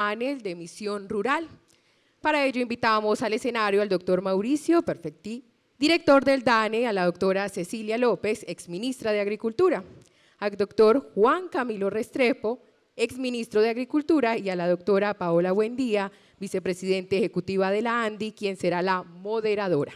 panel de Misión Rural. Para ello invitamos al escenario al doctor Mauricio Perfetti, director del DANE, a la doctora Cecilia López, exministra de Agricultura, al doctor Juan Camilo Restrepo, exministro de Agricultura, y a la doctora Paola Buendía, vicepresidente ejecutiva de la ANDI, quien será la moderadora.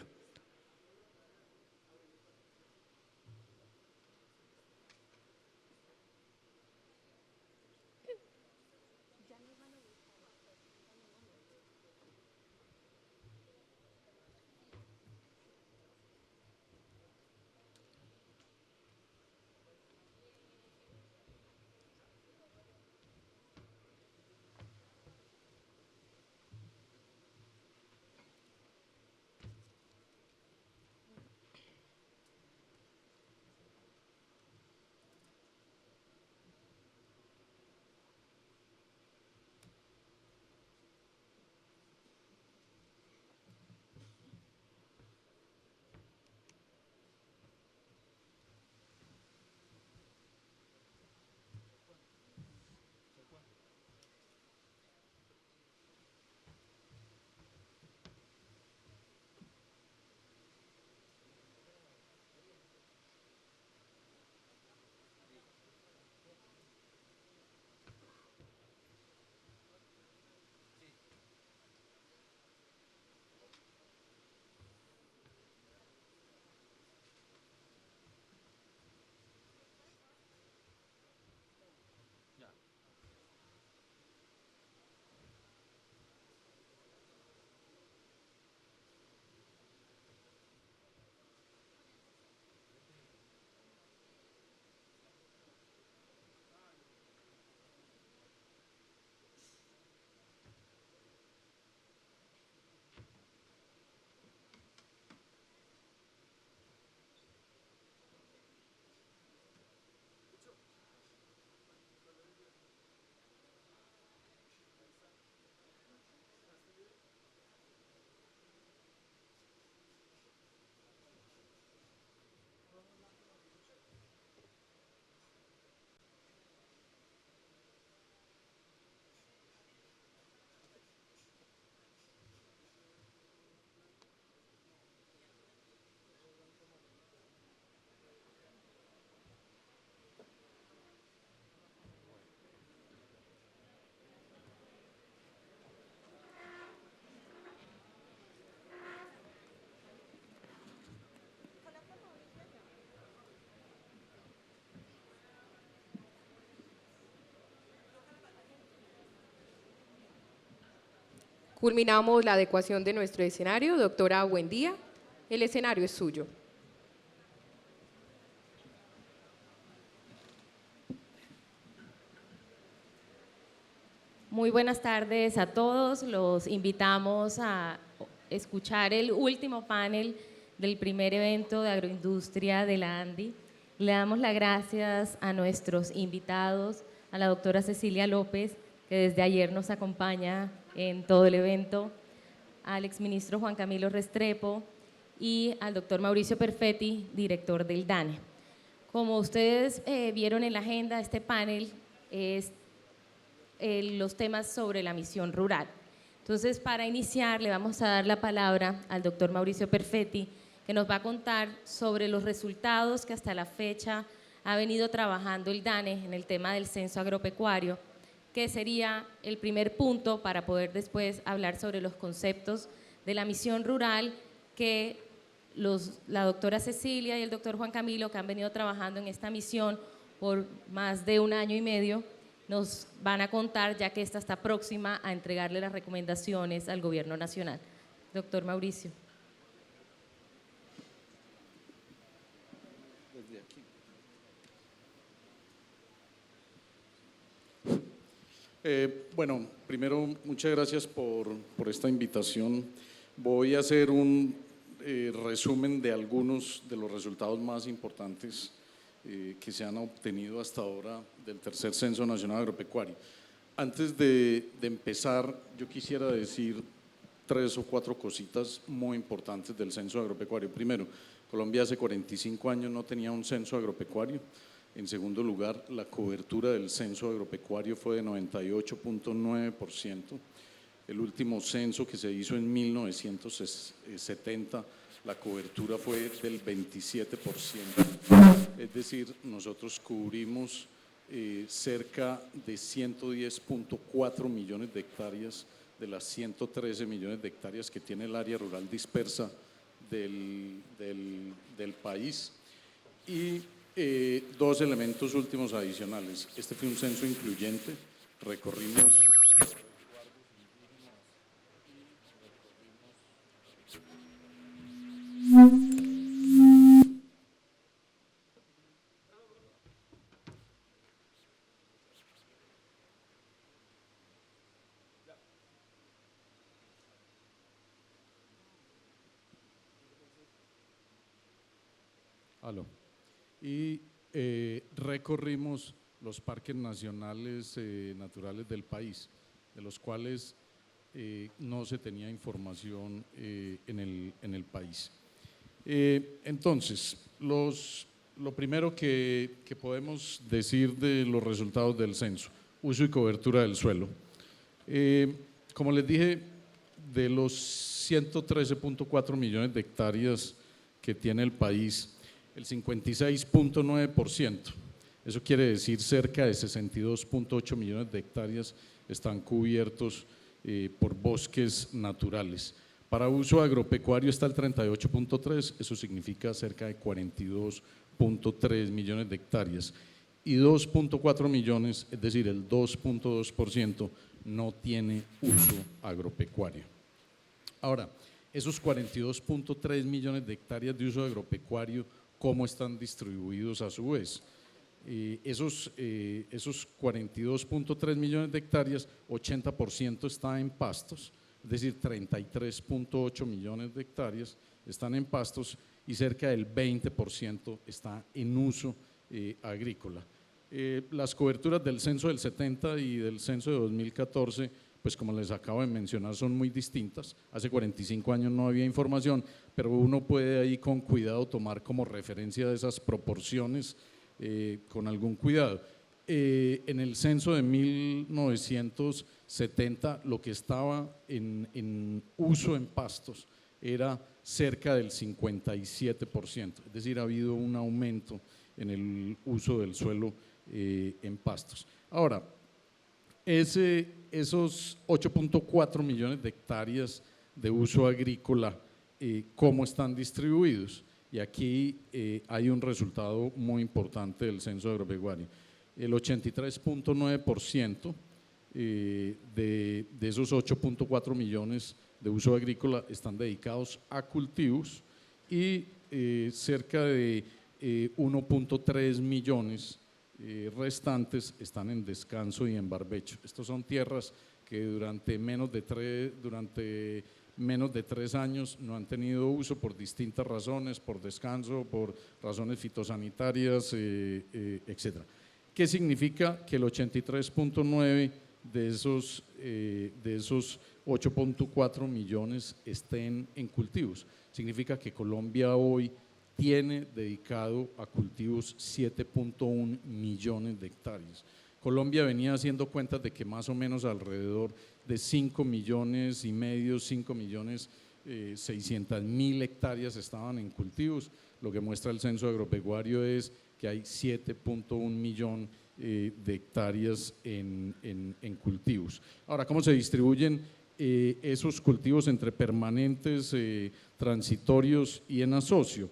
Culminamos la adecuación de nuestro escenario. Doctora Buendía, el escenario es suyo. Muy buenas tardes a todos. Los invitamos a escuchar el último panel del primer evento de agroindustria de la ANDI. Le damos las gracias a nuestros invitados, a la doctora Cecilia López, que desde ayer nos acompaña en todo el evento, al exministro Juan Camilo Restrepo y al doctor Mauricio Perfetti, director del DANE. Como ustedes vieron en la agenda, este panel es los temas sobre la misión rural. Entonces, para iniciar, le vamos a dar la palabra al doctor Mauricio Perfetti, que nos va a contar sobre los resultados que hasta la fecha ha venido trabajando el DANE en el tema del censo agropecuario, que sería el primer punto para poder después hablar sobre los conceptos de la misión rural que la doctora Cecilia y el doctor Juan Camilo, que han venido trabajando en esta misión por más de 1 año y medio, nos van a contar, ya que esta está próxima a entregarle las recomendaciones al Gobierno Nacional. Doctor Mauricio. Bueno, primero, muchas gracias por esta invitación. Voy a hacer un resumen de algunos de los resultados más importantes que se han obtenido hasta ahora del tercer Censo Nacional Agropecuario. Antes de empezar, yo quisiera decir 3 o 4 cositas muy importantes del censo agropecuario. Primero, Colombia hace 45 años no tenía un censo agropecuario. En segundo lugar, la cobertura del censo agropecuario fue de 98.9%. El último censo que se hizo en 1970, la cobertura fue del 27%. Es decir, nosotros cubrimos cerca de 110.4 millones de hectáreas de las 113 millones de hectáreas que tiene el área rural dispersa del país. Y dos elementos últimos adicionales. Este fue un censo incluyente, recorrimos recorrimos los parques nacionales naturales del país, de los cuales no se tenía información en el país. Entonces, lo primero que podemos decir de los resultados del censo: uso y cobertura del suelo. Como les dije, de los 113.4 millones de hectáreas que tiene el país, el 56.9%, eso quiere decir cerca de 62.8 millones de hectáreas, están cubiertos por bosques naturales. Para uso agropecuario está el 38.3%, eso significa cerca de 42.3 millones de hectáreas, y 2.4 millones, es decir, el 2.2%, no tiene uso agropecuario. Ahora, esos 42.3 millones de hectáreas de uso agropecuario, ¿cómo están distribuidos a su vez? Esos 42.3 millones de hectáreas, 80% está en pastos, es decir, 33.8 millones de hectáreas están en pastos y cerca del 20% está en uso agrícola. Las coberturas del censo del 70 y del censo de 2014, pues como les acabo de mencionar, son muy distintas. Hace 45 años no había información, pero uno puede ahí con cuidado tomar como referencia de esas proporciones con algún cuidado. En el censo de 1970 lo que estaba en uso en pastos era cerca del 57%, es decir, ha habido un aumento en el uso del suelo en pastos. Ahora, esos 8.4 millones de hectáreas de uso agrícola, ¿cómo están distribuidos? Y aquí hay un resultado muy importante del censo agropecuario. El 83.9% de esos 8.4 millones de uso agrícola están dedicados a cultivos y cerca de 1.3 millones restantes están en descanso y en barbecho. Estos son tierras que durante menos de 3 años no han tenido uso por distintas razones, por descanso, por razones fitosanitarias, etcétera. ¿Qué significa que el 83.9 de esos 8.4 millones estén en cultivos? Significa que Colombia hoy tiene dedicado a cultivos 7.1 millones de hectáreas. Colombia venía haciendo cuentas de que más o menos alrededor de 5 millones y medio, 5.600.000 hectáreas estaban en cultivos. Lo que muestra el censo agropecuario es que hay 7.1 millón de hectáreas en cultivos. Ahora, ¿cómo se distribuyen esos cultivos entre permanentes, transitorios y en asocio?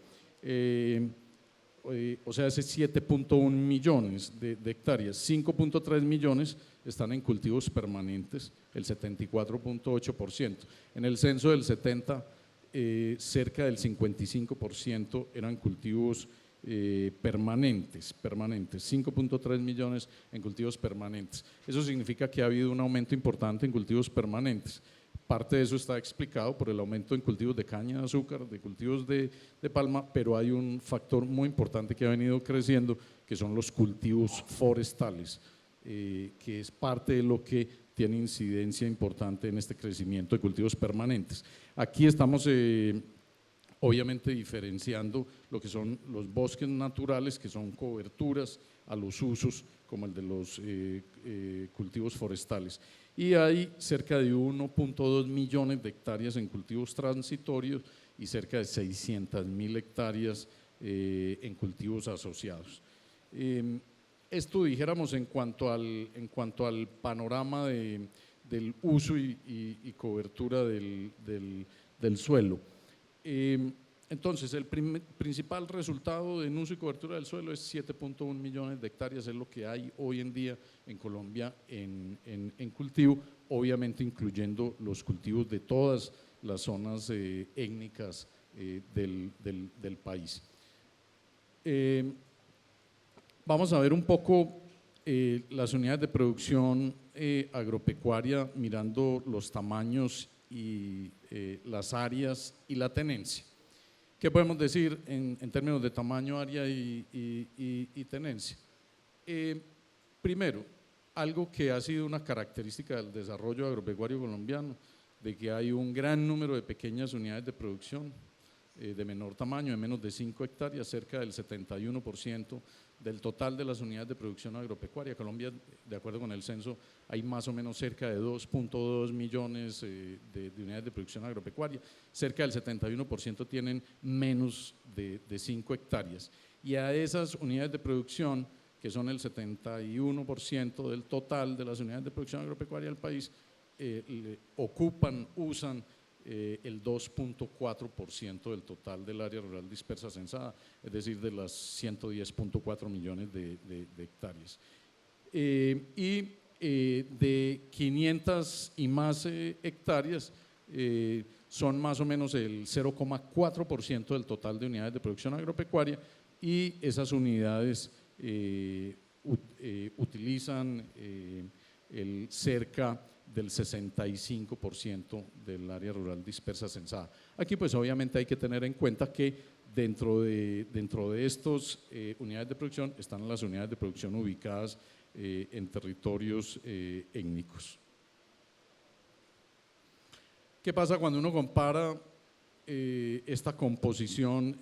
O sea, ese 7.1 millones de hectáreas, 5.3 millones están en cultivos permanentes, el 74.8%. En el censo del 70, cerca del 55% eran cultivos permanentes, 5.3 millones en cultivos permanentes. Eso significa que ha habido un aumento importante en cultivos permanentes. Parte de eso está explicado por el aumento en cultivos de caña de azúcar, de cultivos de palma, pero hay un factor muy importante que ha venido creciendo, que son los cultivos forestales, que es parte de lo que tiene incidencia importante en este crecimiento de cultivos permanentes. Aquí estamos obviamente diferenciando lo que son los bosques naturales, que son coberturas a los usos como el de los cultivos forestales. Y hay cerca de 1.2 millones de hectáreas en cultivos transitorios y cerca de 600.000 hectáreas en cultivos asociados. Esto dijéramos en cuanto al panorama del uso y cobertura del suelo. Entonces, el principal resultado en uso y cobertura del suelo es 7.1 millones de hectáreas, es lo que hay hoy en día en Colombia en cultivo, obviamente incluyendo los cultivos de todas las zonas étnicas del país. Vamos a ver un poco las unidades de producción agropecuaria mirando los tamaños y las áreas y la tenencia. ¿Qué podemos decir en términos de tamaño, área y tenencia? Primero, algo que ha sido una característica del desarrollo agropecuario colombiano, de que hay un gran número de pequeñas unidades de producción de menor tamaño, de menos de 5 hectáreas, cerca del 71% del total de las unidades de producción agropecuaria. Colombia, de acuerdo con el censo, hay más o menos cerca de 2.2 millones de unidades de producción agropecuaria, cerca del 71% tienen menos de 5 hectáreas. Y a esas unidades de producción, que son el 71% del total de las unidades de producción agropecuaria del país, usan el 2.4% del total del área rural dispersa censada, es decir, de las 110.4 millones de hectáreas. De 500 y más hectáreas, son más o menos el 0.4% del total de unidades de producción agropecuaria, y esas unidades utilizan cerca del 65% del área rural dispersa censada. Aquí pues obviamente hay que tener en cuenta que dentro de estas unidades de producción están las unidades de producción ubicadas en territorios étnicos. ¿Qué pasa cuando uno compara esta composición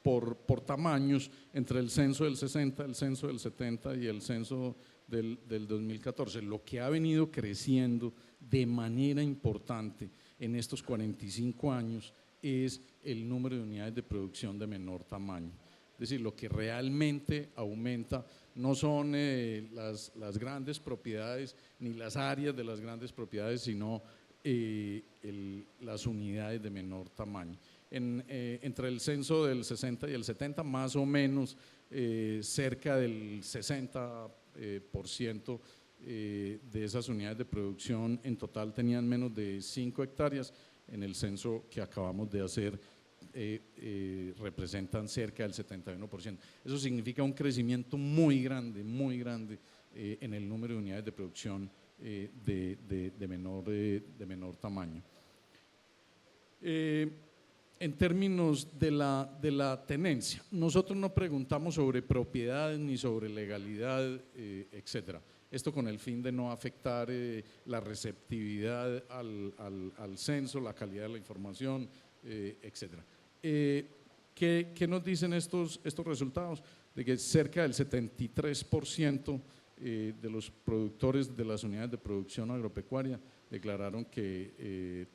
por tamaños entre el censo del 60, el censo del 70 y el censo del 2014? Lo que ha venido creciendo de manera importante en estos 45 años es el número de unidades de producción de menor tamaño. Es decir, lo que realmente aumenta no son las grandes propiedades ni las áreas de las grandes propiedades, sino las unidades de menor tamaño. Entre el censo del 60 y el 70, más o menos cerca del 60% de esas unidades de producción en total tenían menos de 5 hectáreas. En el censo que acabamos de hacer representan cerca del 71%. Eso significa un crecimiento muy grande en el número de unidades de producción de menor tamaño. En términos de la tenencia, nosotros no preguntamos sobre propiedades ni sobre legalidad, etcétera. Esto con el fin de no afectar la receptividad al censo, la calidad de la información, etcétera. ¿Qué nos dicen estos resultados? De que cerca del 73% de los productores de las unidades de producción agropecuaria declararon que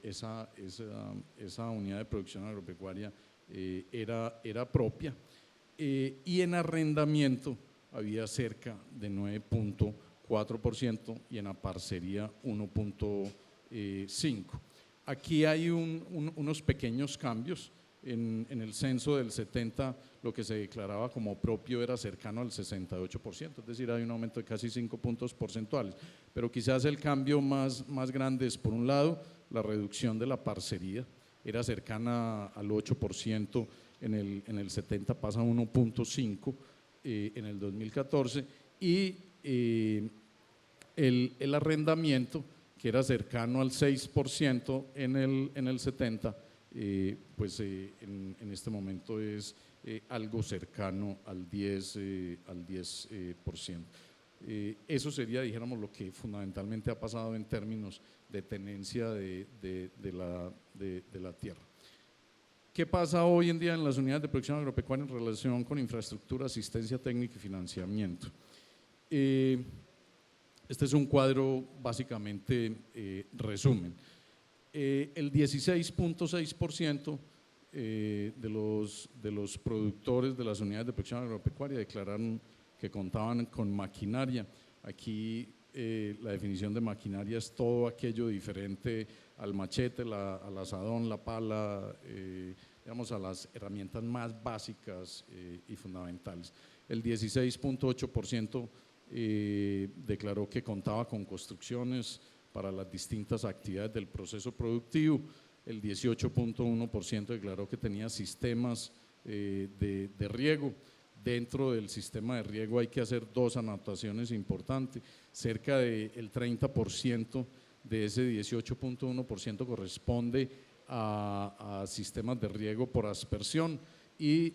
esa unidad de producción agropecuaria era propia, y en arrendamiento había cerca de 9.4% y en la parcería 1.5%. Aquí hay unos pequeños cambios. En el censo del 70 lo que se declaraba como propio era cercano al 68%, es decir, hay un aumento de casi 5 puntos porcentuales, pero quizás el cambio más grande es, por un lado, la reducción de la parcería, era cercana al 8%, en el 70 pasa a 1.5% en el 2014, y el arrendamiento, que era cercano al 6% en el 70, pues en este momento es algo cercano al 10%. Eso sería, dijéramos, lo que fundamentalmente ha pasado en términos de tenencia de la tierra. ¿Qué pasa hoy en día en las unidades de producción agropecuaria en relación con infraestructura, asistencia técnica y financiamiento? Este es un cuadro básicamente resumen. El 16.6% de los productores de las unidades de producción agropecuaria declararon que contaban con maquinaria. Aquí la definición de maquinaria es todo aquello diferente al machete, al asadón, la pala, digamos a las herramientas más básicas y fundamentales. El 16.8% declaró que contaba con construcciones para las distintas actividades del proceso productivo. El 18.1% declaró que tenía sistemas de riego. Dentro del sistema de riego hay que hacer dos anotaciones importantes. Cerca del 30% de ese 18.1% corresponde a sistemas de riego por aspersión y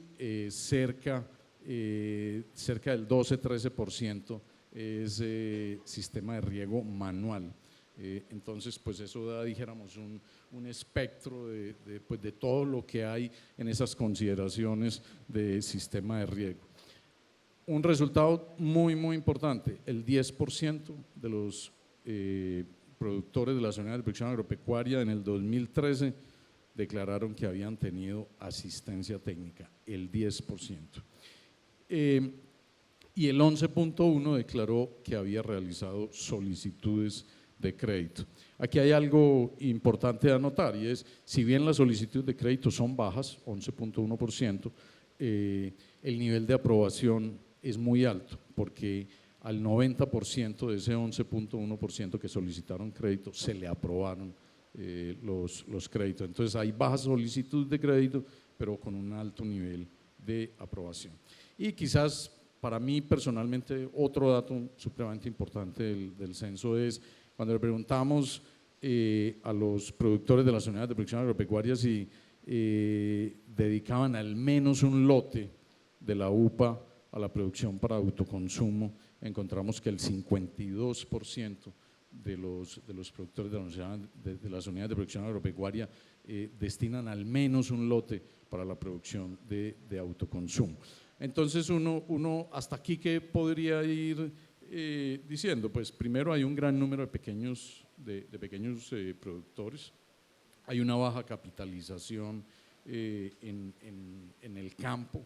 cerca del 12-13% es sistema de riego manual. Entonces, pues eso da, dijéramos, un espectro de todo lo que hay en esas consideraciones de sistema de riego. Un resultado muy importante, el 10% de los productores de las unidades de producción agropecuaria en el 2013 declararon que habían tenido asistencia técnica, el 10%. Y el 11.1% declaró que había realizado solicitudes de crédito. Aquí hay algo importante de anotar y es, si bien las solicitudes de crédito son bajas, 11.1%, el nivel de aprobación es muy alto, porque al 90% de ese 11.1% que solicitaron crédito se le aprobaron los créditos. Entonces hay baja solicitud de crédito, pero con un alto nivel de aprobación. Y quizás para mí personalmente otro dato supremamente importante del censo es cuando le preguntamos a los productores de las unidades de producción agropecuaria si dedicaban al menos un lote de la UPA a la producción para autoconsumo, encontramos que el 52% de los productores de las unidades de producción agropecuaria destinan al menos un lote para la producción de autoconsumo. Entonces uno hasta aquí, ¿qué podría ir diciendo? Pues primero hay un gran número de pequeños productores, hay una baja capitalización en el campo,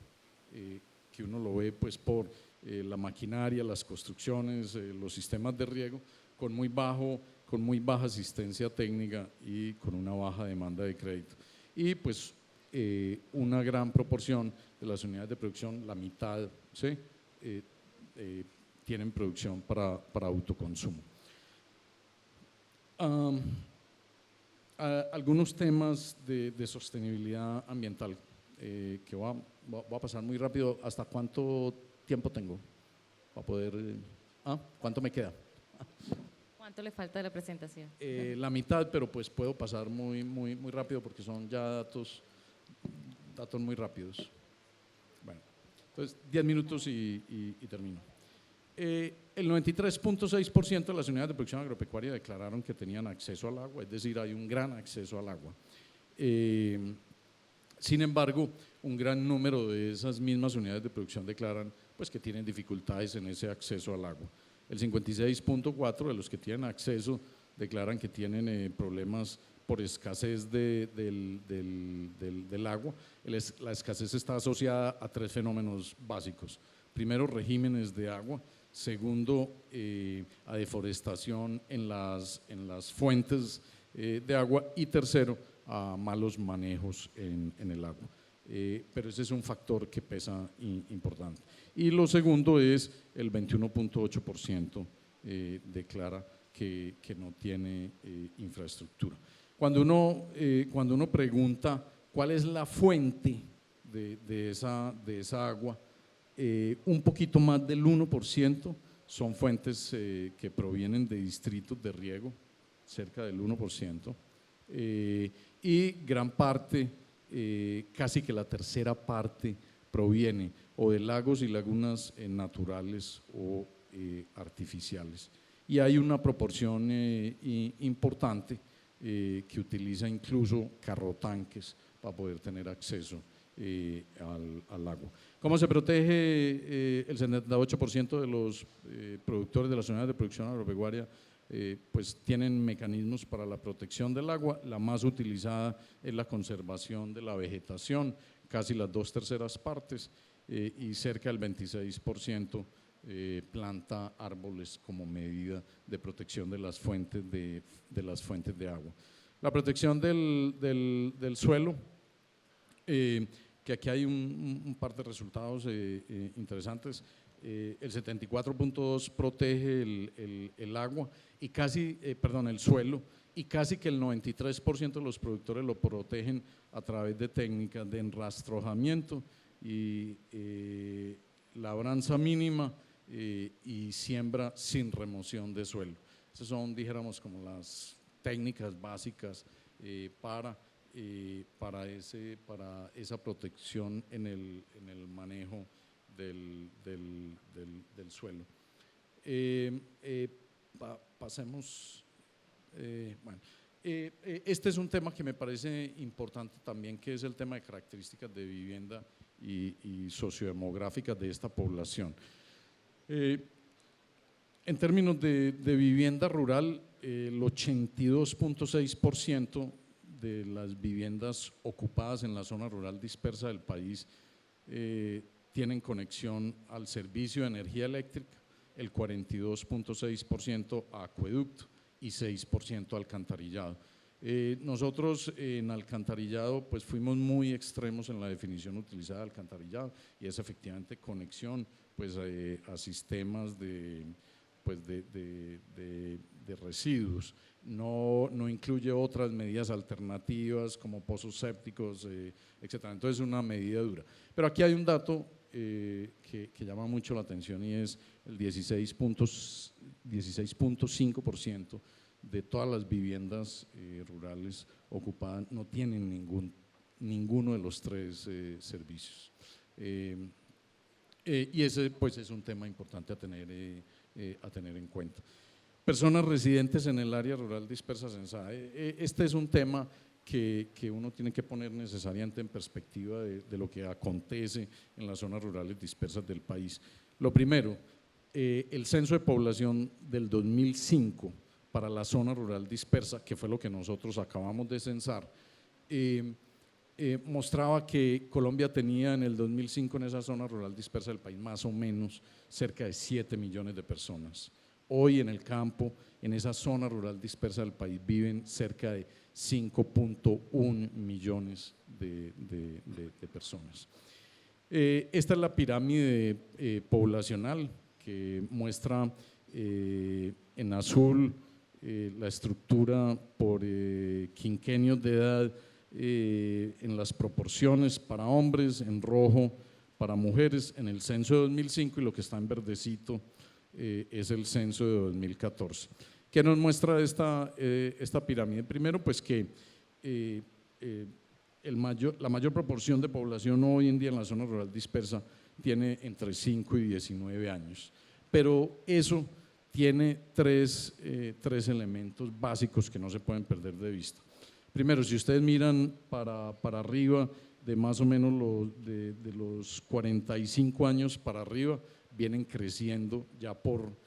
que uno lo ve pues por la maquinaria, las construcciones, los sistemas de riego, con muy baja asistencia técnica y con una baja demanda de crédito. Y pues una gran proporción de las unidades de producción, la mitad, ¿sí? Tienen producción para autoconsumo. Algunos temas de sostenibilidad ambiental que voy a pasar muy rápido. ¿Hasta cuánto tiempo tengo para poder? ¿Cuánto me queda? ¿Cuánto le falta de la presentación? La mitad, pero pues puedo pasar muy rápido porque son ya datos muy rápidos. Bueno, entonces 10 minutos y termino. El 93.6% de las unidades de producción agropecuaria declararon que tenían acceso al agua, es decir, hay un gran acceso al agua. Sin embargo, un gran número de esas mismas unidades de producción declaran pues, que tienen dificultades en ese acceso al agua. El 56.4% de los que tienen acceso declaran que tienen problemas por escasez del agua. La escasez está asociada a tres fenómenos básicos. Primero, regímenes de agua. Segundo, a deforestación en las fuentes de agua. Y tercero, a malos manejos en el agua. Pero ese es un factor que pesa importante. Y lo segundo es el 21.8% declara que no tiene infraestructura. Cuando uno pregunta cuál es la fuente de esa agua, un poquito más del 1% son fuentes que provienen de distritos de riego, cerca del 1%, y gran parte, casi que la tercera parte, proviene o de lagos y lagunas naturales o artificiales. Y hay una proporción importante que utiliza incluso carrotanques para poder tener acceso al agua. ¿Cómo se protege el 78% de los productores de las unidades de producción agropecuaria? Pues tienen mecanismos para la protección del agua. La más utilizada es la conservación de la vegetación, casi las 2/3 partes, y cerca del 26% planta árboles como medida de protección de las fuentes de agua. La protección del suelo, que aquí hay un par de resultados interesantes. El 74.2 protege el agua y casi, el suelo, y casi que el 93% de los productores lo protegen a través de técnicas de enrastrojamiento y labranza mínima y siembra sin remoción de suelo. Esas son, dijéramos, como las técnicas básicas para esa protección en el manejo del suelo. Pasemos, bueno, este es un tema que me parece importante también, que es el tema de características de vivienda y sociodemográficas de esta población. En términos de vivienda rural, el 82.6% de las viviendas ocupadas en la zona rural dispersa del país tienen conexión al servicio de energía eléctrica, el 42.6% a acueducto y 6% alcantarillado. Nosotros en alcantarillado pues fuimos muy extremos en la definición utilizada de alcantarillado, y es efectivamente conexión pues a sistemas de residuos, no incluye otras medidas alternativas como pozos sépticos, etcétera. Entonces es una medida dura. Pero aquí hay un dato que llama mucho la atención, y es el 16.5% de todas las viviendas rurales ocupadas no tienen ninguno de los tres servicios. Y ese pues es un tema importante a tener en cuenta. Personas residentes en el área rural dispersa censada. Este es un tema que uno tiene que poner necesariamente en perspectiva de lo que acontece en las zonas rurales dispersas del país. Lo primero, el censo de población del 2005 para la zona rural dispersa, que fue lo que nosotros acabamos de censar, mostraba que Colombia tenía en el 2005 en esa zona rural dispersa del país más o menos cerca de 7 millones de personas. Hoy en el campo, en esa zona rural dispersa del país, viven cerca de 5.1 millones de personas. Esta es la pirámide poblacional que muestra en azul la estructura por quinquenios de edad en las proporciones para hombres, en rojo para mujeres en el censo de 2005, y lo que está en verdecito es el censo de 2014. ¿Qué nos muestra esta pirámide? Primero, pues que la mayor proporción de población hoy en día en la zona rural dispersa tiene entre 5 y 19 años, pero eso tiene tres elementos básicos que no se pueden perder de vista. Primero, si ustedes miran para arriba, de más o menos de los 45 años para arriba, vienen creciendo ya por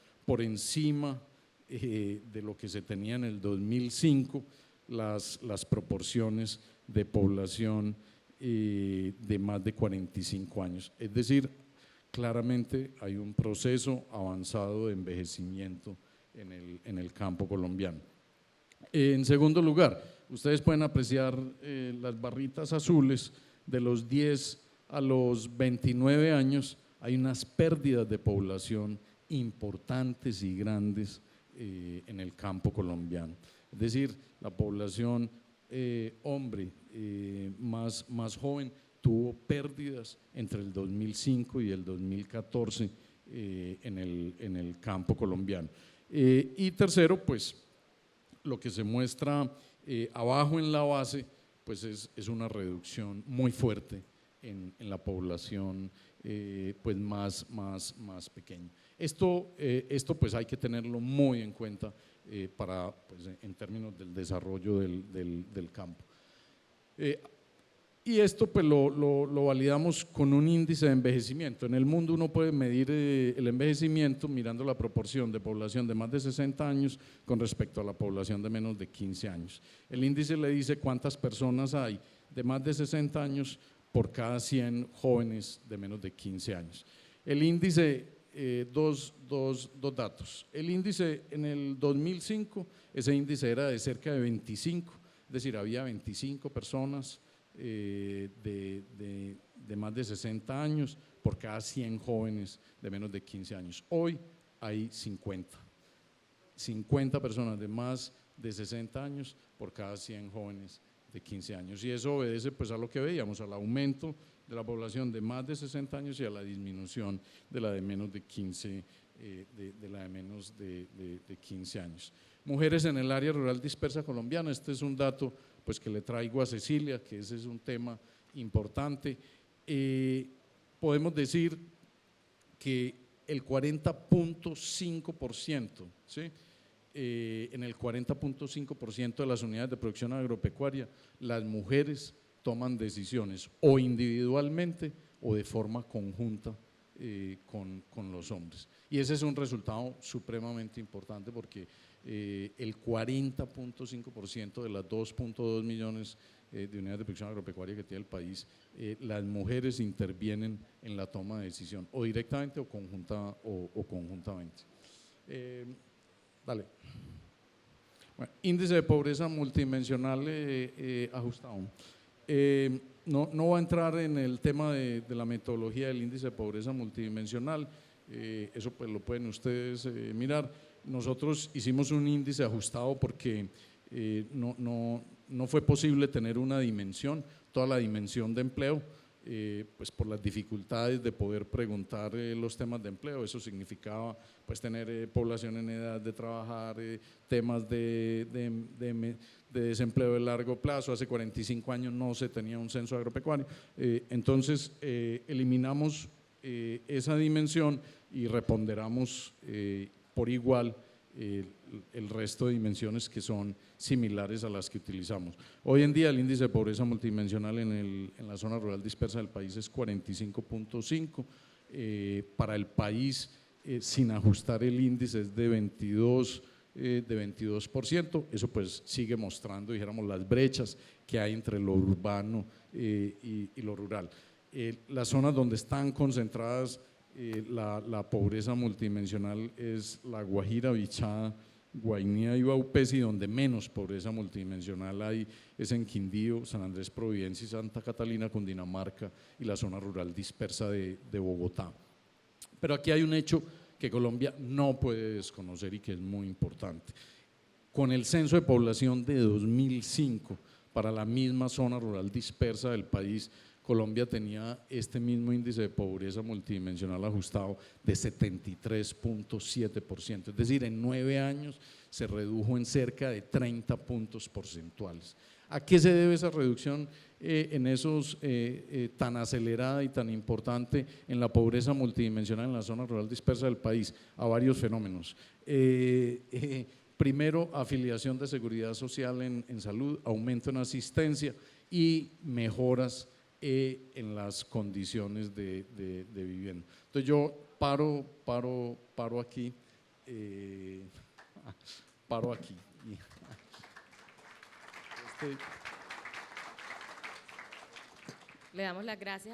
encima de lo que se tenía en el 2005 las proporciones de población de más de 45 años. Es decir, claramente hay un proceso avanzado de envejecimiento en el campo colombiano. En segundo lugar, ustedes pueden apreciar las barritas azules de los 10 a los 29 años. Hay unas pérdidas de población importantes y grandes en el campo colombiano. Es decir, la población hombre más joven tuvo pérdidas entre el 2005 y el 2014 en el campo colombiano. Y tercero, pues lo que se muestra abajo en la base, pues es una reducción muy fuerte en la población pues más pequeña. Esto pues hay que tenerlo muy en cuenta pues, en términos del desarrollo del campo. Y esto pues lo validamos con un índice de envejecimiento. En el mundo uno puede medir el envejecimiento mirando la proporción de población de más de 60 años con respecto a la población de menos de 15 años. El índice le dice cuántas personas hay de más de 60 años por cada 100 jóvenes de menos de 15 años. El índice, dos datos. El índice en el 2005, ese índice era de cerca de 25, es decir, había 25 personas de más de 60 años por cada 100 jóvenes de menos de 15 años. Hoy hay 50 personas de más de 60 años por cada 100 jóvenes de 15 años. Y eso obedece pues a lo que veíamos, al aumento de la población de más de 60 años y a la disminución de la de menos de 15 15 años. Mujeres en el área rural dispersa colombiana, este es un dato pues que le traigo a Cecilia, que ese es un tema importante. Podemos decir que el 40.5%, ¿sí? En el 40.5% de las unidades de producción agropecuaria, las mujeres toman decisiones o individualmente o de forma conjunta con los hombres. Y ese es un resultado supremamente importante porque el 40.5% de las 2.2 millones de unidades de producción agropecuaria que tiene el país, las mujeres intervienen en la toma de decisión, o directamente o conjuntamente. Dale. Bueno, índice de pobreza multidimensional ajustado. No voy a entrar en el tema de la metodología del índice de pobreza multidimensional, eso pues lo pueden ustedes mirar. Nosotros hicimos un índice ajustado porque no fue posible tener una dimensión, toda la dimensión de empleo, pues por las dificultades de poder preguntar los temas de empleo. Eso significaba pues tener población en edad de trabajar, temas de desempleo de largo plazo. Hace 45 años no se tenía un censo agropecuario, entonces eliminamos esa dimensión y reponderamos por igual el resto de dimensiones que son similares a las que utilizamos. Hoy en día el índice de pobreza multidimensional en la zona rural dispersa del país es 45.5, para el país sin ajustar el índice es de 22%, eso pues sigue mostrando, dijéramos, las brechas que hay entre lo urbano y lo rural. Las zonas donde están concentradas la pobreza multidimensional es la Guajira, Bichada, Guainía y Baupés, y donde menos pobreza multidimensional hay es en Quindío, San Andrés, Providencia y Santa Catalina, Cundinamarca y la zona rural dispersa de Bogotá. Pero aquí hay un hecho que Colombia no puede desconocer y que es muy importante. Con el censo de población de 2005 para la misma zona rural dispersa del país, Colombia tenía este mismo índice de pobreza multidimensional ajustado de 73.7%, es decir, en 9 años se redujo en cerca de 30 puntos porcentuales. ¿A qué se debe esa reducción tan acelerada y tan importante en la pobreza multidimensional en la zona rural dispersa del país? A varios fenómenos. Primero, afiliación de seguridad social en salud, aumento en asistencia y mejoras en las condiciones de vivienda. Entonces yo paro aquí, paro aquí. Le damos las gracias.